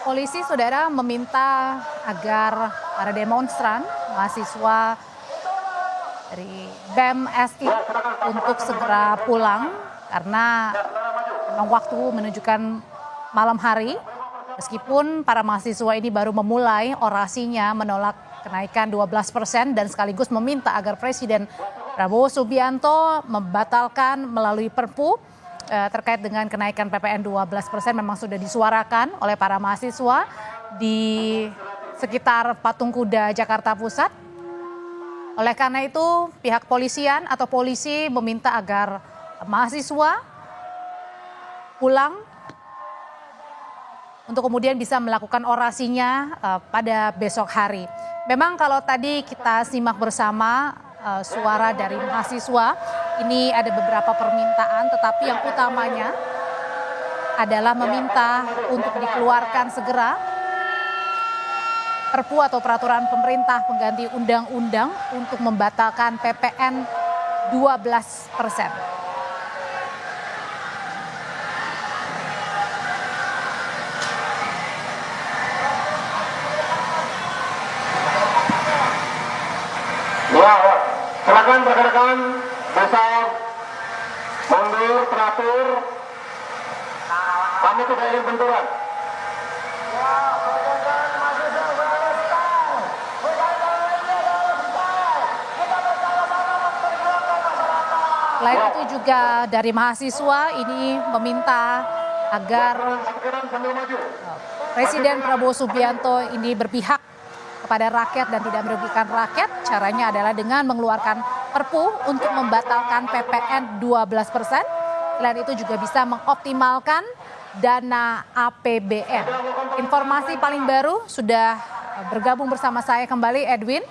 Polisi, saudara, meminta agar para demonstran, mahasiswa dari BEM SI untuk segera pulang karena memang waktu menunjukkan malam hari. Meskipun para mahasiswa ini baru memulai orasinya menolak kenaikan 12% dan sekaligus meminta agar Presiden Prabowo Subianto membatalkan melalui Perpu terkait dengan kenaikan PPN 12% memang sudah disuarakan oleh para mahasiswa di sekitar Patung Kuda Jakarta Pusat. Oleh karena itu pihak polisian atau polisi meminta agar mahasiswa pulang untuk kemudian bisa melakukan orasinya pada besok hari. Memang kalau tadi kita simak bersama suara dari mahasiswa, ini ada beberapa permintaan, tetapi yang utamanya adalah meminta untuk dikeluarkan segera Perpu atau peraturan pemerintah pengganti undang-undang untuk membatalkan PPN 12%. Silakan rekan-rekan bisa mundur teratur. Kami tidak ingin benturan. Selain itu juga dari mahasiswa ini meminta agar Presiden Prabowo Subianto ini berpihak kepada rakyat dan tidak merugikan rakyat. Caranya adalah dengan mengeluarkan Perpu untuk membatalkan PPN 12%. Selain itu juga bisa mengoptimalkan dana APBN. Informasi paling baru sudah bergabung bersama saya kembali Edwin.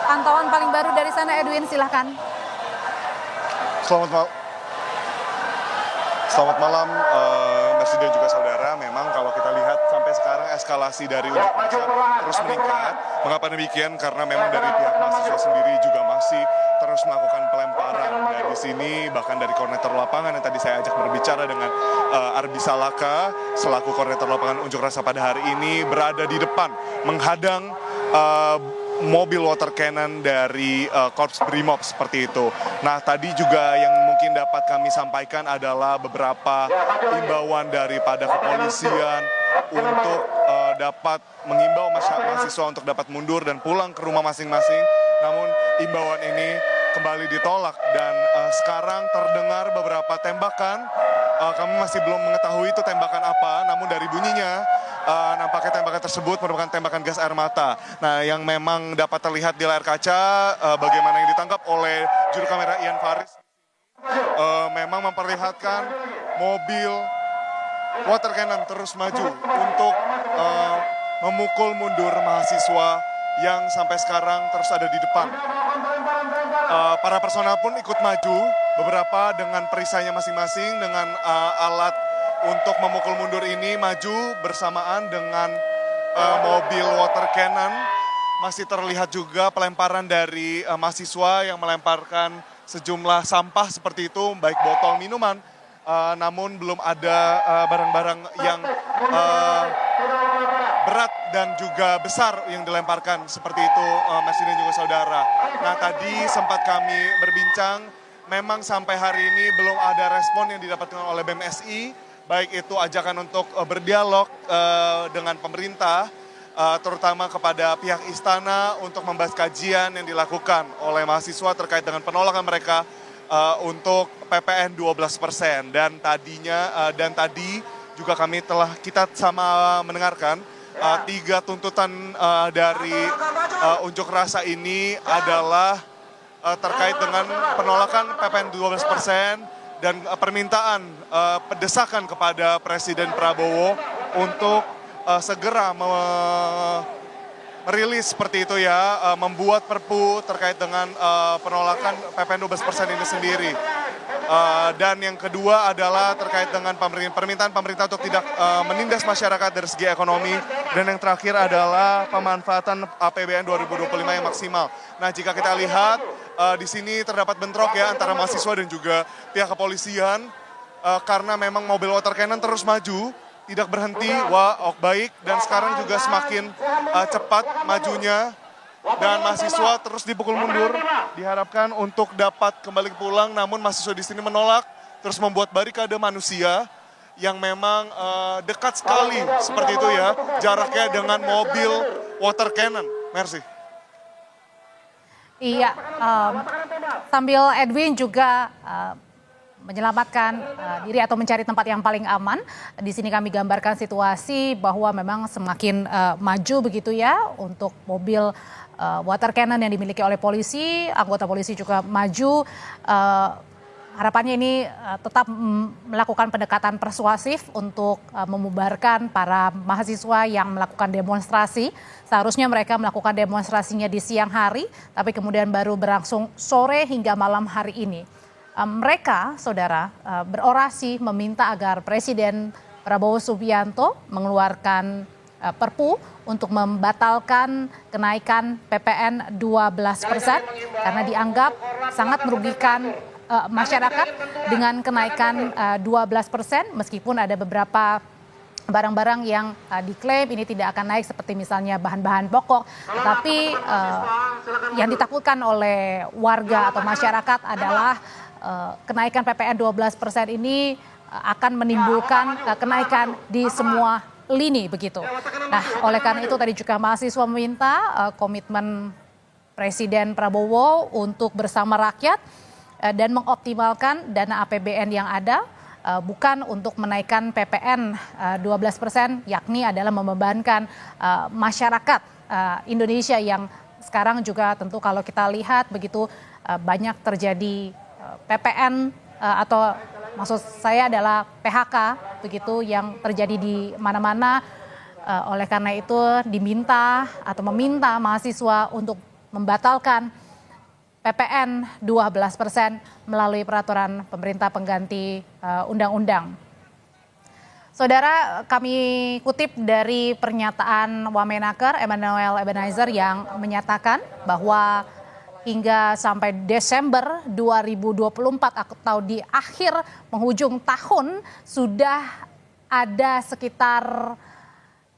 Pantauan paling baru dari sana Edwin, silahkan. Selamat malam, Mercy dan juga saudara. Memang kalau kita lihat sampai sekarang eskalasi dari unjuk rasa terus meningkat. Mengapa demikian? Karena memang dari pihak mahasiswa sendiri juga masih terus melakukan pelemparan. Dan di sini bahkan dari koordinator lapangan yang tadi saya ajak berbicara dengan Arbi Salaka selaku koordinator lapangan unjuk rasa pada hari ini berada di depan menghadang mobil water cannon dari Korps Brimob seperti itu. Nah tadi juga yang mungkin dapat kami sampaikan adalah beberapa imbauan daripada kepolisian untuk dapat mengimbau mahasiswa untuk dapat mundur dan pulang ke rumah masing-masing. Namun imbauan ini kembali ditolak dan sekarang terdengar beberapa tembakan. Kami masih belum mengetahui itu tembakan apa, namun dari bunyinya nampaknya tembakan tersebut merupakan tembakan gas air mata. Nah, yang memang dapat terlihat di layar kaca bagaimana yang ditangkap oleh juru kamera Ian Faris memang memperlihatkan mobil water cannon terus maju untuk memukul mundur mahasiswa yang sampai sekarang terus ada di depan. Para personel pun ikut maju, beberapa dengan perisainya masing-masing dengan alat untuk memukul mundur ini maju bersamaan dengan mobil water cannon. Masih terlihat juga pelemparan dari mahasiswa yang melemparkan sejumlah sampah seperti itu, baik botol minuman, namun belum ada barang-barang yang berat dan juga besar yang dilemparkan seperti itu, Mas dan juga saudara. Nah tadi sempat kami berbincang, memang sampai hari ini belum ada respon yang didapatkan oleh BMSI, baik itu ajakan untuk berdialog dengan pemerintah, terutama kepada pihak istana untuk membahas kajian yang dilakukan oleh mahasiswa terkait dengan penolakan mereka untuk PPN 12%. Dan tadi juga kita sama mendengarkan 3 tuntutan dari unjuk rasa ini adalah terkait dengan penolakan PPN 12% dan permintaan pendesakan kepada Presiden Prabowo untuk segera merilis seperti itu ya, membuat Perpu terkait dengan penolakan PPN 12% ini sendiri. Dan yang kedua adalah terkait dengan permintaan pemerintah untuk tidak menindas masyarakat dari segi ekonomi. Dan yang terakhir adalah pemanfaatan APBN 2025 yang maksimal. Nah jika kita lihat di sini terdapat bentrok ya antara mahasiswa dan juga pihak kepolisian. karena memang mobil water cannon terus maju, tidak berhenti, baik, dan sekarang juga semakin cepat majunya, dan mahasiswa terus dipukul mundur, diharapkan untuk dapat kembali pulang, namun mahasiswa di sini menolak, terus membuat barikade manusia, yang memang dekat sekali seperti itu ya, jaraknya dengan mobil water cannon. Merci. Iya, sambil Edwin juga menyelamatkan diri atau mencari tempat yang paling aman. Di sini kami gambarkan situasi bahwa memang semakin maju begitu ya untuk mobil water cannon yang dimiliki oleh polisi, anggota polisi juga maju. Harapannya ini tetap melakukan pendekatan persuasif untuk membubarkan para mahasiswa yang melakukan demonstrasi. Seharusnya mereka melakukan demonstrasinya di siang hari, tapi kemudian baru berlangsung sore hingga malam hari ini. Mereka, saudara, berorasi meminta agar Presiden Prabowo Subianto mengeluarkan Perpu untuk membatalkan kenaikan PPN 12% karena dianggap sangat merugikan masyarakat dengan kenaikan 12%, meskipun ada beberapa barang-barang yang diklaim ini tidak akan naik seperti misalnya bahan-bahan pokok, tetapi yang ditakutkan oleh warga atau masyarakat adalah kenaikan PPN 12% ini akan menimbulkan kenaikan di semua lini begitu. Nah, oleh karena itu tadi juga mahasiswa meminta komitmen Presiden Prabowo untuk bersama rakyat dan mengoptimalkan dana APBN yang ada, bukan untuk menaikkan PPN 12%, yakni adalah membebankan masyarakat Indonesia yang sekarang juga tentu kalau kita lihat begitu banyak terjadi PPN atau maksud saya adalah PHK begitu yang terjadi di mana-mana. Oleh karena itu diminta atau meminta mahasiswa untuk membatalkan PPN 12% melalui peraturan pemerintah pengganti undang-undang. Saudara, kami kutip dari pernyataan Wamenaker Emmanuel Ebenezer yang menyatakan bahwa hingga sampai Desember 2024 atau di akhir penghujung tahun sudah ada sekitar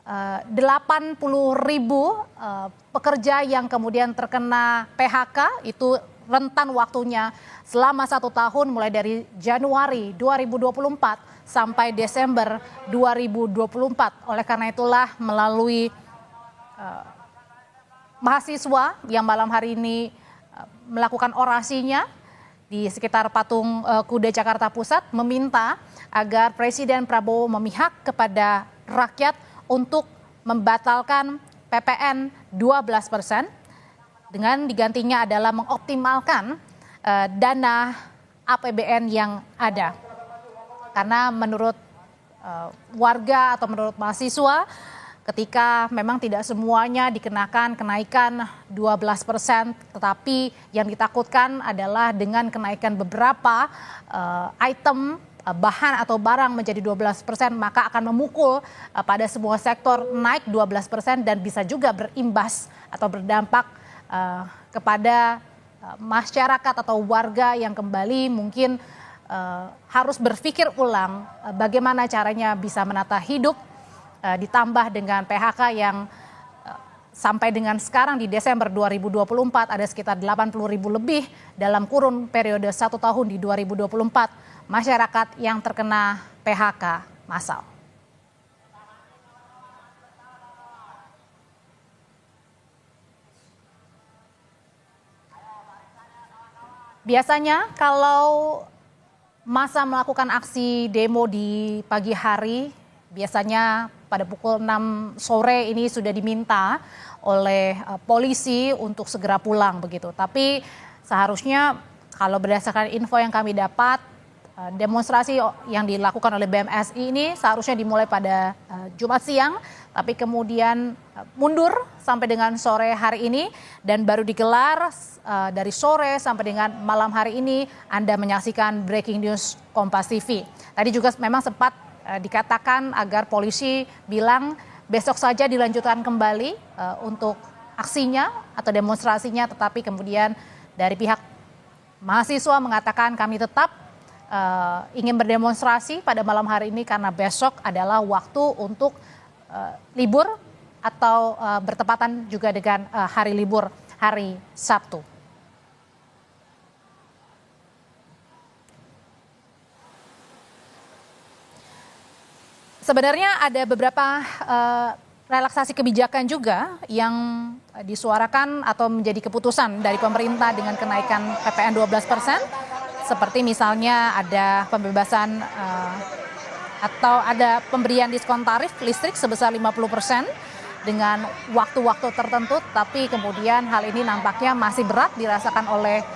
80.000 pekerja yang kemudian terkena PHK. Itu rentan waktunya selama 1 tahun mulai dari Januari 2024 sampai Desember 2024. Oleh karena itulah melalui mahasiswa yang malam hari ini melakukan orasinya di sekitar patung Kuda Jakarta Pusat meminta agar Presiden Prabowo memihak kepada rakyat untuk membatalkan PPN 12% dengan digantinya adalah mengoptimalkan dana APBN yang ada. Karena menurut warga atau menurut mahasiswa, ketika memang tidak semuanya dikenakan kenaikan 12%, tetapi yang ditakutkan adalah dengan kenaikan beberapa item bahan atau barang menjadi 12%, maka akan memukul pada semua sektor naik 12% dan bisa juga berimbas atau berdampak kepada masyarakat atau warga yang kembali mungkin harus berpikir ulang bagaimana caranya bisa menata hidup, ditambah dengan PHK yang sampai dengan sekarang di Desember 2024 ada sekitar 80.000 lebih dalam kurun periode 1 tahun di 2024 masyarakat yang terkena PHK massal. Biasanya kalau massa melakukan aksi demo di pagi hari, biasanya pada pukul 6 sore ini sudah diminta oleh polisi untuk segera pulang begitu. Tapi seharusnya kalau berdasarkan info yang kami dapat, demonstrasi yang dilakukan oleh BMSI ini seharusnya dimulai pada Jumat siang, tapi kemudian mundur sampai dengan sore hari ini dan baru digelar dari sore sampai dengan malam hari ini. Anda menyaksikan Breaking News Kompas TV. Tadi juga memang sempat dikatakan agar polisi bilang besok saja dilanjutkan kembali untuk aksinya atau demonstrasinya, tetapi kemudian dari pihak mahasiswa mengatakan kami tetap ingin berdemonstrasi pada malam hari ini karena besok adalah waktu untuk libur atau bertepatan juga dengan hari libur hari Sabtu. Sebenarnya ada beberapa relaksasi kebijakan juga yang disuarakan atau menjadi keputusan dari pemerintah dengan kenaikan PPN 12%, seperti misalnya ada pembebasan atau ada pemberian diskon tarif listrik sebesar 50% dengan waktu-waktu tertentu, tapi kemudian hal ini nampaknya masih berat dirasakan oleh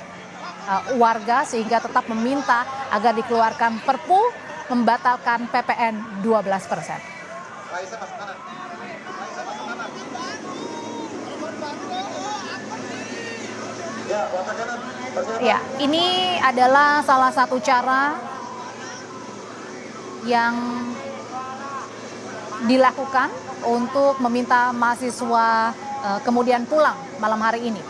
warga sehingga tetap meminta agar dikeluarkan Perpu membatalkan PPN 12%. Ya, ini adalah salah satu cara yang dilakukan untuk meminta mahasiswa kemudian pulang malam hari ini.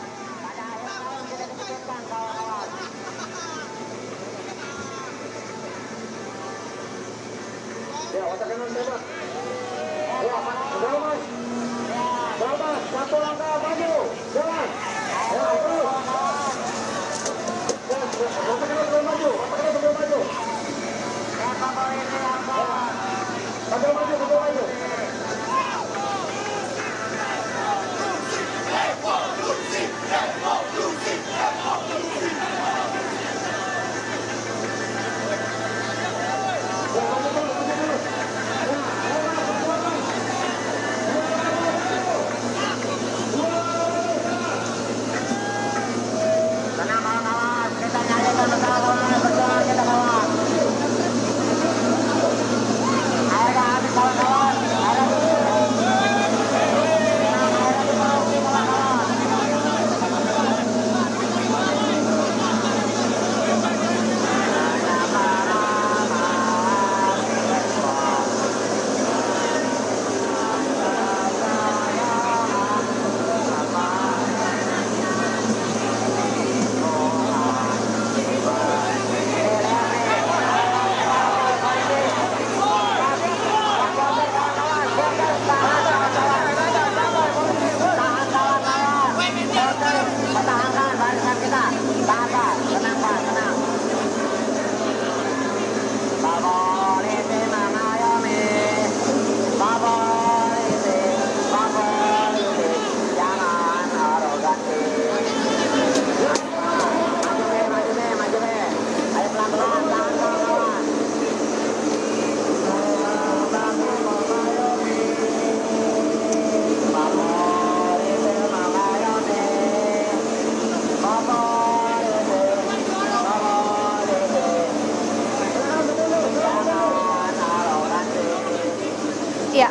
Ya,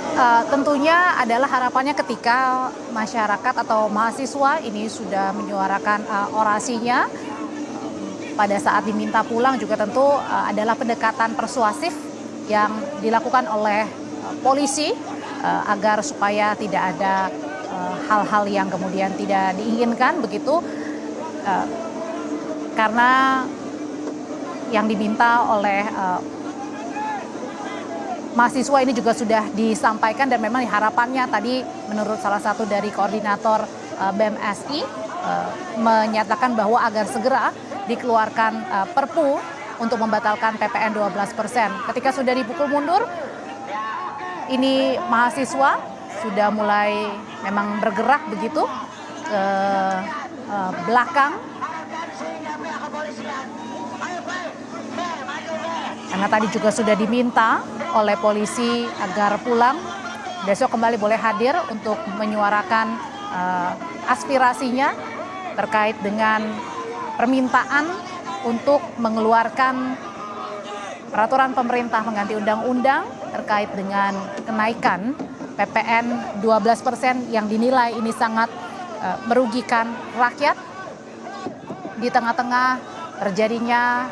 tentunya adalah harapannya ketika masyarakat atau mahasiswa ini sudah menyuarakan orasinya pada saat diminta pulang, juga tentu adalah pendekatan persuasif yang dilakukan oleh polisi agar supaya tidak ada hal-hal yang kemudian tidak diinginkan begitu, karena yang diminta oleh mahasiswa ini juga sudah disampaikan dan memang harapannya tadi menurut salah satu dari koordinator BMSI menyatakan bahwa agar segera dikeluarkan Perpu untuk membatalkan PPN 12%. Ketika sudah dipukul mundur, ini mahasiswa sudah mulai memang bergerak begitu ke belakang. Karena tadi juga sudah diminta oleh polisi agar pulang, besok kembali boleh hadir untuk menyuarakan aspirasinya terkait dengan permintaan untuk mengeluarkan peraturan pemerintah mengganti undang-undang terkait dengan kenaikan PPN 12% yang dinilai ini sangat merugikan rakyat di tengah-tengah terjadinya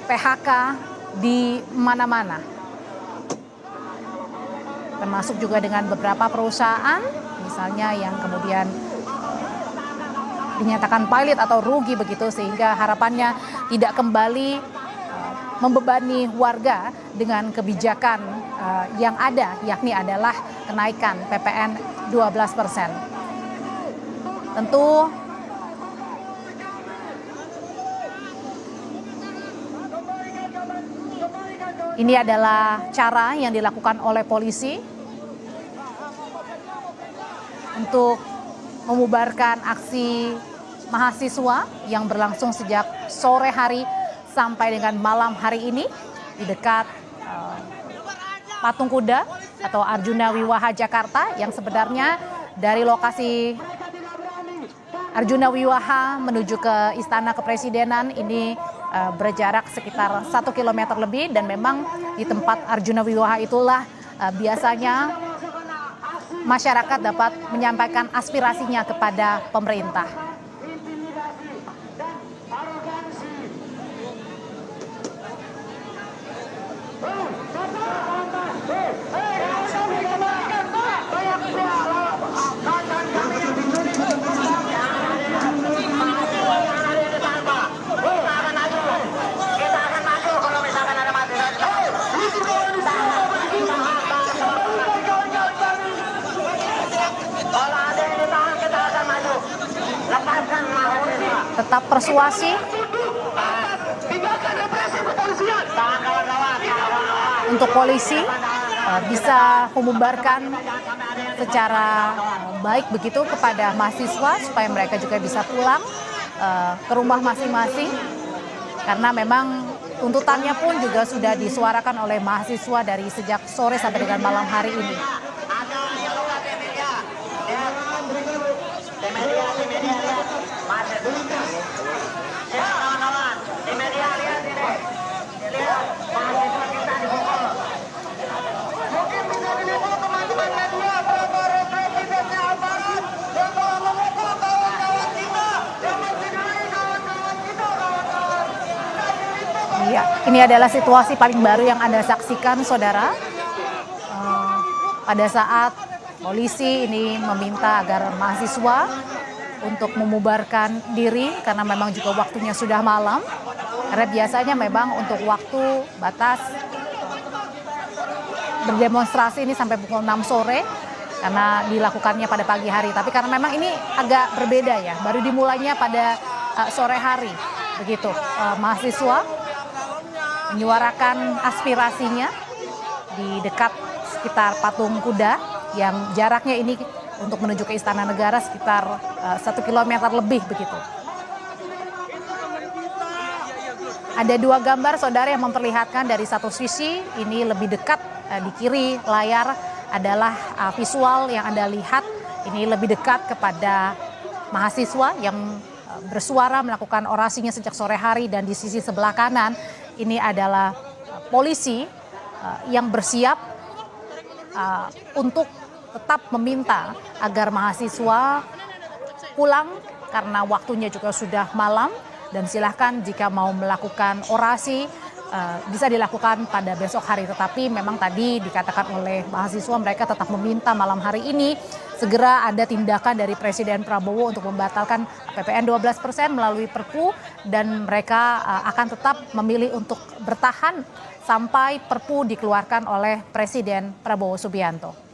PHK di mana-mana, termasuk juga dengan beberapa perusahaan misalnya yang kemudian dinyatakan pilot atau rugi begitu, sehingga harapannya tidak kembali membebani warga dengan kebijakan yang ada, yakni adalah kenaikan PPN 12%. Tentu ini adalah cara yang dilakukan oleh polisi untuk membubarkan aksi mahasiswa yang berlangsung sejak sore hari sampai dengan malam hari ini di dekat Patung Kuda atau Arjuna Wiwaha Jakarta, yang sebenarnya dari lokasi Arjuna Wiwaha menuju ke Istana Kepresidenan ini berjarak sekitar 1 km lebih, dan memang di tempat Arjuna Wiwaha itulah biasanya masyarakat dapat menyampaikan aspirasinya kepada pemerintah. Tetap persuasi untuk polisi bisa membubarkan secara baik begitu kepada mahasiswa supaya mereka juga bisa pulang ke rumah masing-masing, karena memang tuntutannya pun juga sudah disuarakan oleh mahasiswa dari sejak sore sampai dengan malam hari ini. Ya, ini adalah situasi paling baru yang Anda saksikan, saudara. Pada saat polisi ini meminta agar mahasiswa untuk membubarkan diri karena memang juga waktunya sudah malam. Karena biasanya memang untuk waktu batas berdemonstrasi ini sampai pukul 6 sore karena dilakukannya pada pagi hari. Tapi karena memang ini agak berbeda ya, baru dimulainya pada sore hari. Begitu, mahasiswa menyuarakan aspirasinya di dekat sekitar Patung Kuda yang jaraknya ini untuk menuju ke Istana Negara sekitar 1 km lebih begitu. Ada dua gambar, saudara, yang memperlihatkan dari satu sisi ini lebih dekat di kiri layar adalah visual yang Anda lihat ini lebih dekat kepada mahasiswa yang bersuara melakukan orasinya sejak sore hari, dan di sisi sebelah kanan ini adalah polisi yang bersiap untuk tetap meminta agar mahasiswa pulang karena waktunya juga sudah malam, dan silahkan jika mau melakukan orasi bisa dilakukan pada besok hari. Tetapi memang tadi dikatakan oleh mahasiswa mereka tetap meminta malam hari ini segera ada tindakan dari Presiden Prabowo untuk membatalkan PPN 12% melalui Perpu, dan mereka akan tetap memilih untuk bertahan sampai Perpu dikeluarkan oleh Presiden Prabowo Subianto.